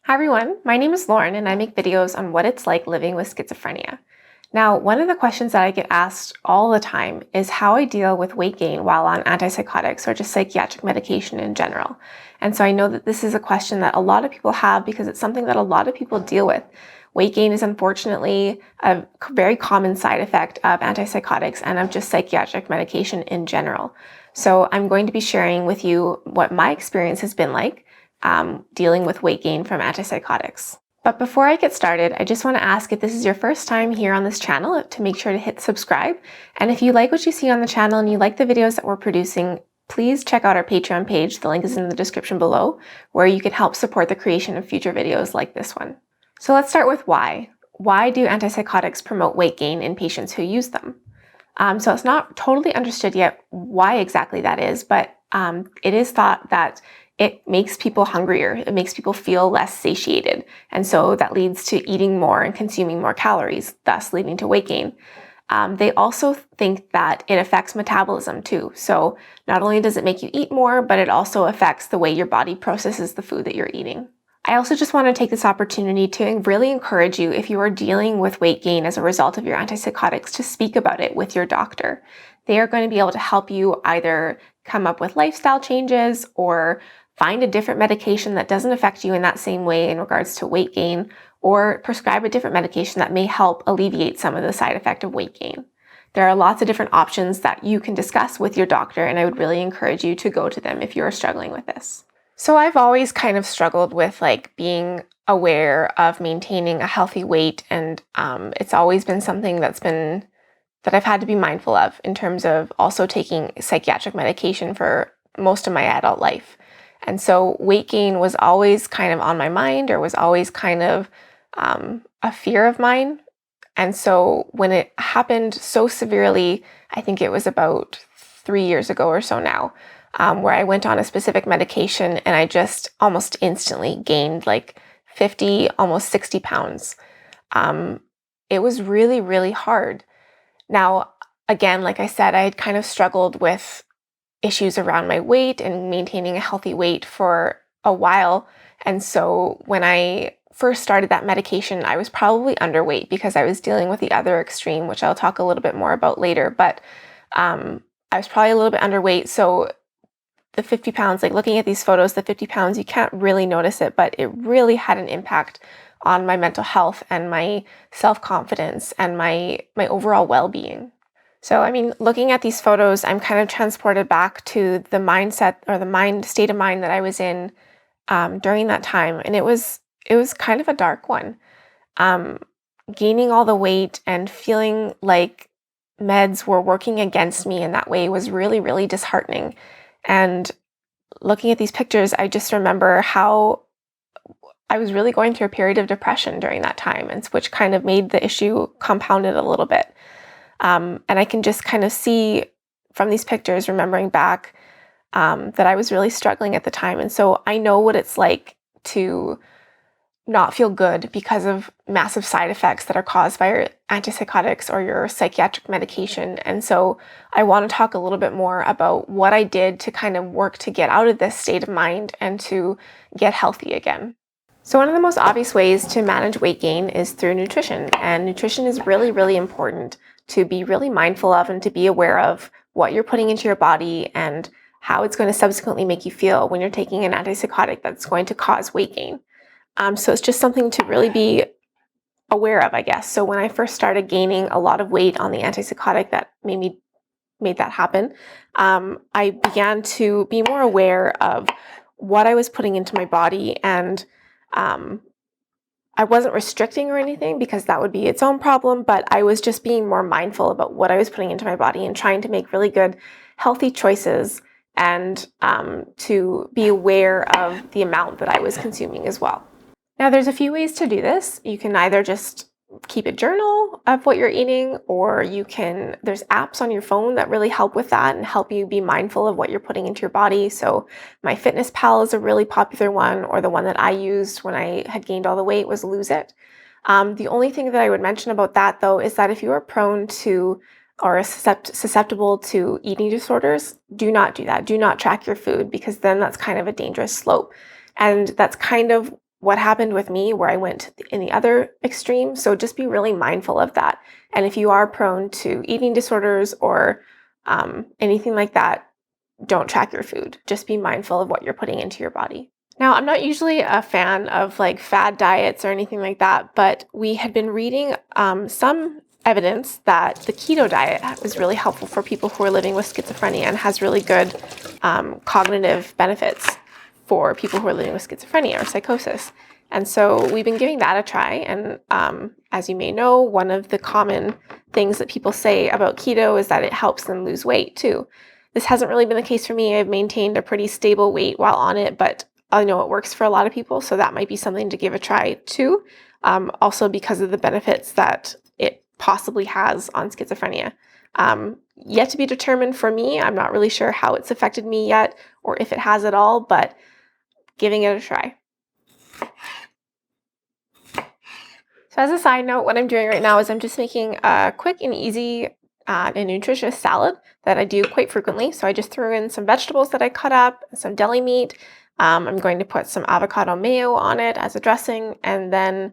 Hi everyone, my name is Lauren and I make videos on what it's like living with schizophrenia. Now, one of the questions that I get asked all the time is how I deal with weight gain while on antipsychotics or just psychiatric medication in general. And so I know that this is a question that a lot of people have because it's something that a lot of people deal with. Weight gain is unfortunately a very common side effect of antipsychotics and of just psychiatric medication in general. So I'm going to be sharing with you what my experience has been like dealing with weight gain from antipsychotics. But before I get started, I just want to ask if this is your first time here on this channel to make sure to hit subscribe. And if you like what you see on the channel and you like the videos that we're producing, please check out our Patreon page. The link is in the description below, where you can help support the creation of future videos like this one. So let's start with why. Why do antipsychotics promote weight gain in patients who use them? So it's not totally understood yet why exactly that is, but it is thought that it makes people hungrier. It makes people feel less satiated. And so that leads to eating more and consuming more calories, thus leading to weight gain. They also think that it affects metabolism too. So not only does it make you eat more, but it also affects the way your body processes the food that you're eating. I also just want to take this opportunity to really encourage you, if you are dealing with weight gain as a result of your antipsychotics, to speak about it with your doctor. They are going to be able to help you either come up with lifestyle changes or find a different medication that doesn't affect you in that same way in regards to weight gain, or prescribe a different medication that may help alleviate some of the side effect of weight gain. There are lots of different options that you can discuss with your doctor, and I would really encourage you to go to them if you are struggling with this. So I've always kind of struggled with being aware of maintaining a healthy weight, and it's always been something that I've had to be mindful of in terms of also taking psychiatric medication for most of my adult life. And so weight gain was always kind of on my mind, or was always kind of a fear of mine. And so when it happened so severely, I think it was about 3 years ago or so now, where I went on a specific medication and I just almost instantly gained 50, almost 60 pounds. It was really, really hard. Now, again, like I said, I had kind of struggled with issues around my weight and maintaining a healthy weight for a while. And so when I first started that medication, I was probably underweight because I was dealing with the other extreme, which I'll talk a little bit more about later. But I was probably a little bit underweight. So the 50 pounds, looking at these photos, the 50 pounds, you can't really notice it, but it really had an impact on my mental health and my self-confidence and my overall well-being. So, looking at these photos, I'm kind of transported back to the mindset or the state of mind that I was in during that time. And it was kind of a dark one. Gaining all the weight and feeling like meds were working against me in that way was really, really disheartening. And looking at these pictures, I just remember how I was really going through a period of depression during that time, and which kind of made the issue compounded a little bit. And I can just kind of see from these pictures, remembering back, that I was really struggling at the time. And so I know what it's like to not feel good because of massive side effects that are caused by your antipsychotics or your psychiatric medication. And so I want to talk a little bit more about what I did to kind of work to get out of this state of mind and to get healthy again. So one of the most obvious ways to manage weight gain is through nutrition. And nutrition is really, really important to be really mindful of and to be aware of what you're putting into your body and how it's going to subsequently make you feel when you're taking an antipsychotic that's going to cause weight gain. So it's just something to really be aware of, I guess. So when I first started gaining a lot of weight on the antipsychotic that made that happen, I began to be more aware of what I was putting into my body, and I wasn't restricting or anything because that would be its own problem, but I was just being more mindful about what I was putting into my body and trying to make really good, healthy choices, and to be aware of the amount that I was consuming as well. Now, there's a few ways to do this. You can either just keep a journal of what you're eating, or there's apps on your phone that really help with that and help you be mindful of what you're putting into your body. So MyFitnessPal is a really popular one, or the one that I used when I had gained all the weight was Lose It. The only thing that I would mention about that, though, is that if you are prone to or susceptible to eating disorders, do not do that. Do not track your food, because then that's kind of a dangerous slope. And that's kind of what happened with me where I went in the other extreme. So just be really mindful of that. And if you are prone to eating disorders or anything like that, don't track your food. Just be mindful of what you're putting into your body. Now, I'm not usually a fan of like fad diets or anything like that, but we had been reading some evidence that the keto diet was really helpful for people who are living with schizophrenia and has really good cognitive benefits for people who are living with schizophrenia or psychosis. And so we've been giving that a try. And as you may know, one of the common things that people say about keto is that it helps them lose weight too. This hasn't really been the case for me. I've maintained a pretty stable weight while on it, but I know it works for a lot of people. So that might be something to give a try too. Also because of the benefits that it possibly has on schizophrenia. Yet to be determined for me. I'm not really sure how it's affected me yet or if it has at all, but giving it a try. So as a side note, what I'm doing right now is I'm just making a quick and easy and nutritious salad that I do quite frequently. So I just threw in some vegetables that I cut up, some deli meat. I'm going to put some avocado mayo on it as a dressing, and then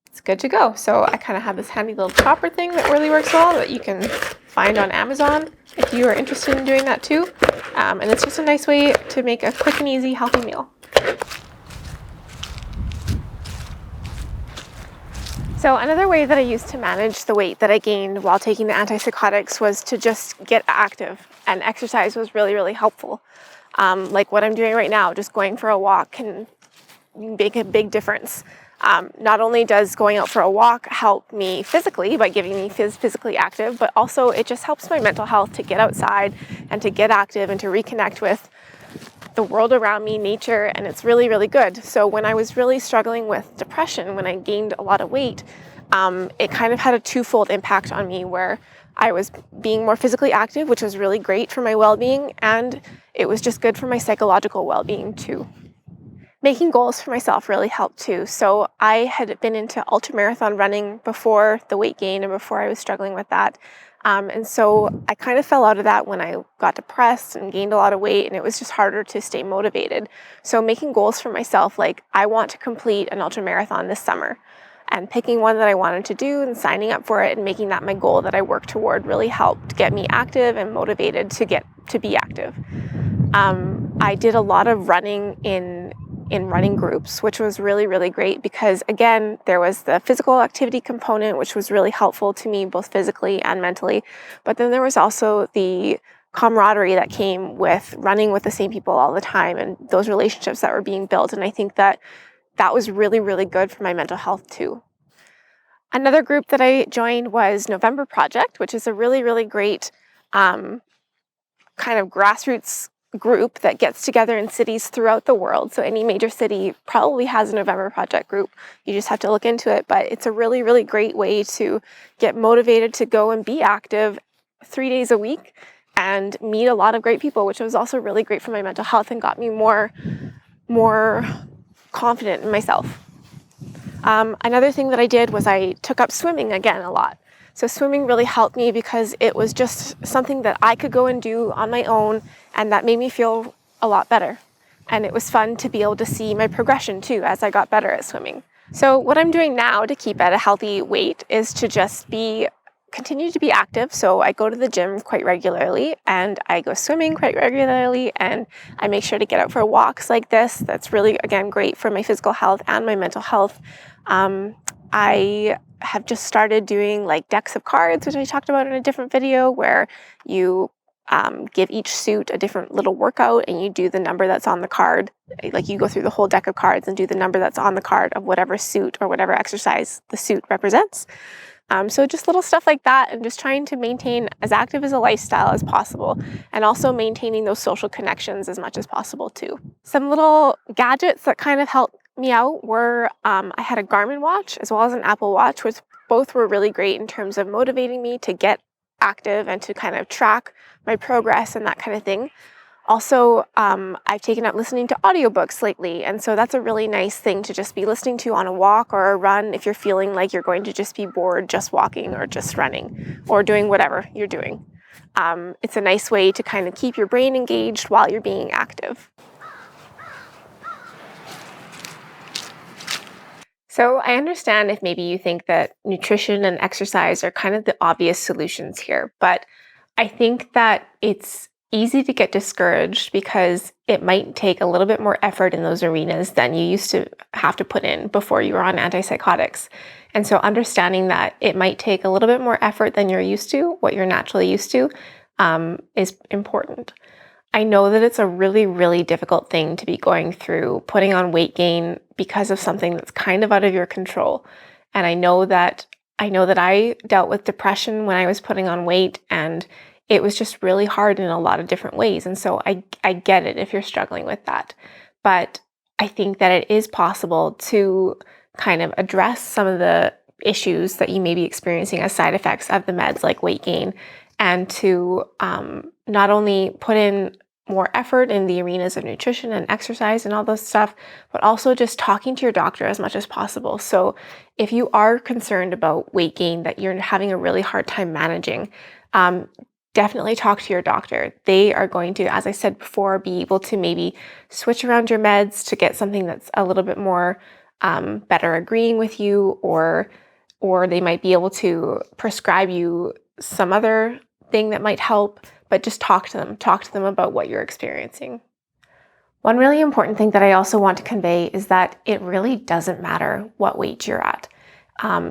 it's good to go. So I kind of have this handy little chopper thing that really works well that you can find on Amazon if you are interested in doing that too. And it's just a nice way to make a quick and easy healthy meal. So another way that I used to manage the weight that I gained while taking the antipsychotics was to just get active, and exercise was really, really helpful. Like what I'm doing right now, just going for a walk can make a big difference. Not only does going out for a walk help me physically by giving me physically active, but also it just helps my mental health to get outside and to get active and to reconnect with the world around me, nature, and it's really, really good. So when I was really struggling with depression, when I gained a lot of weight, it kind of had a twofold impact on me where I was being more physically active, which was really great for my well-being, and it was just good for my psychological well-being too. Making goals for myself really helped too. So I had been into ultramarathon running before the weight gain and before I was struggling with that. And so I kind of fell out of that when I got depressed and gained a lot of weight, and it was just harder to stay motivated. So making goals for myself, like I want to complete an ultramarathon this summer, and picking one that I wanted to do and signing up for it and making that my goal that I worked toward really helped get me active and motivated to be active. I did a lot of running in running groups, which was really, really great because, again, there was the physical activity component, which was really helpful to me both physically and mentally. But then there was also the camaraderie that came with running with the same people all the time and those relationships that were being built. And I think that was really, really good for my mental health too. Another group that I joined was November Project, which is a really, really great kind of grassroots group that gets together in cities throughout the world. So any major city probably has a November Project group. You just have to look into it. But it's a really, really great way to get motivated to go and be active 3 days a week and meet a lot of great people, which was also really great for my mental health and got me more confident in myself. Another thing that I did was I took up swimming again a lot. So swimming really helped me because it was just something that I could go and do on my own, and that made me feel a lot better. And it was fun to be able to see my progression too as I got better at swimming. So what I'm doing now to keep at a healthy weight is to just continue to be active. So I go to the gym quite regularly and I go swimming quite regularly, and I make sure to get out for walks like this. That's really, again, great for my physical health and my mental health. I have just started doing like decks of cards, which I talked about in a different video, where you give each suit a different little workout and you do the number that's on the card. Like you go through the whole deck of cards and do the number that's on the card of whatever suit or whatever exercise the suit represents. So just little stuff like that, and just trying to maintain as active as a lifestyle as possible, and also maintaining those social connections as much as possible too. Some little gadgets that kind of helped me out were, I had a Garmin watch as well as an Apple Watch, which both were really great in terms of motivating me to get active and to kind of track my progress and that kind of thing. Also, I've taken up listening to audiobooks lately, and so that's a really nice thing to just be listening to on a walk or a run if you're feeling like you're going to just be bored just walking or just running or doing whatever you're doing. It's a nice way to kind of keep your brain engaged while you're being active. So I understand if maybe you think that nutrition and exercise are kind of the obvious solutions here, but I think that it's easy to get discouraged because it might take a little bit more effort in those arenas than you used to have to put in before you were on antipsychotics. And so understanding that it might take a little bit more effort than you're used to, what you're naturally used to, is important. I know that it's a really, really difficult thing to be going through, putting on weight gain because of something that's kind of out of your control. And I know that I dealt with depression when I was putting on weight, and it was just really hard in a lot of different ways. And so I get it if you're struggling with that. But I think that it is possible to kind of address some of the issues that you may be experiencing as side effects of the meds like weight gain, and to not only put in more effort in the arenas of nutrition and exercise and all those stuff, but also just talking to your doctor as much as possible. So if you are concerned about weight gain that you're having a really hard time managing, definitely talk to your doctor. They are going to, as I said before, be able to maybe switch around your meds to get something that's a little bit more better agreeing with you, or they might be able to prescribe you some other thing that might help, but just talk to them. Talk to them about what you're experiencing. One really important thing that I also want to convey is that it really doesn't matter what weight you're at.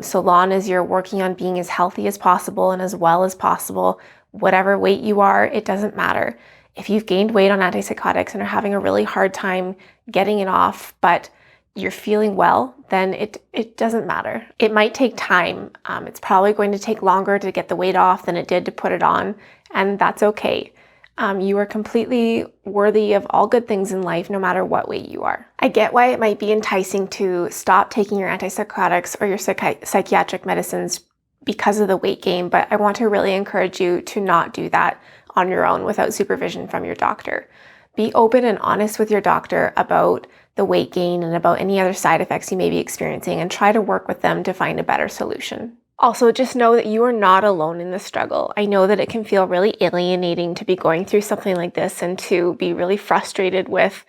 So long as you're working on being as healthy as possible and as well as possible, whatever weight you are, it doesn't matter. If you've gained weight on antipsychotics and are having a really hard time getting it off, but you're feeling well, then it doesn't matter. It might take time. It's probably going to take longer to get the weight off than it did to put it on, and that's okay. You are completely worthy of all good things in life, no matter what weight you are. I get why it might be enticing to stop taking your antipsychotics or your psychiatric medicines because of the weight gain, but I want to really encourage you to not do that on your own without supervision from your doctor. Be open and honest with your doctor about the weight gain and about any other side effects you may be experiencing, and try to work with them to find a better solution. Also, just know that you are not alone in the struggle. I know that it can feel really alienating to be going through something like this and to be really frustrated with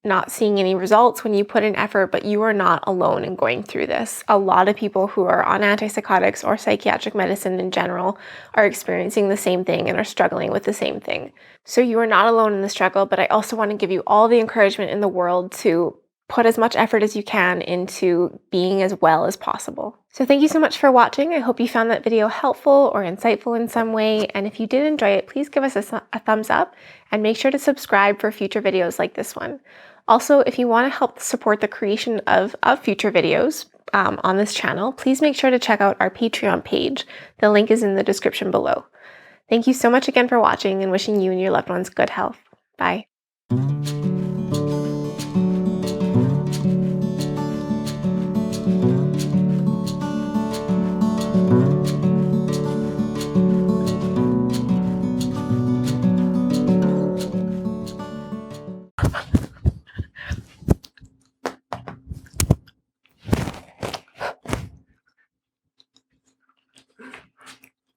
not seeing any results when you put in effort, but you are not alone in going through this. A lot of people who are on antipsychotics or psychiatric medicine in general are experiencing the same thing and are struggling with the same thing. So you are not alone in the struggle, but I also want to give you all the encouragement in the world to put as much effort as you can into being as well as possible. So thank you so much for watching. I hope you found that video helpful or insightful in some way. And if you did enjoy it, please give us a thumbs up and make sure to subscribe for future videos like this one. Also, if you want to help support the creation of future videos on this channel, please make sure to check out our Patreon page. The link is in the description below. Thank you so much again for watching, and wishing you and your loved ones good health. Bye.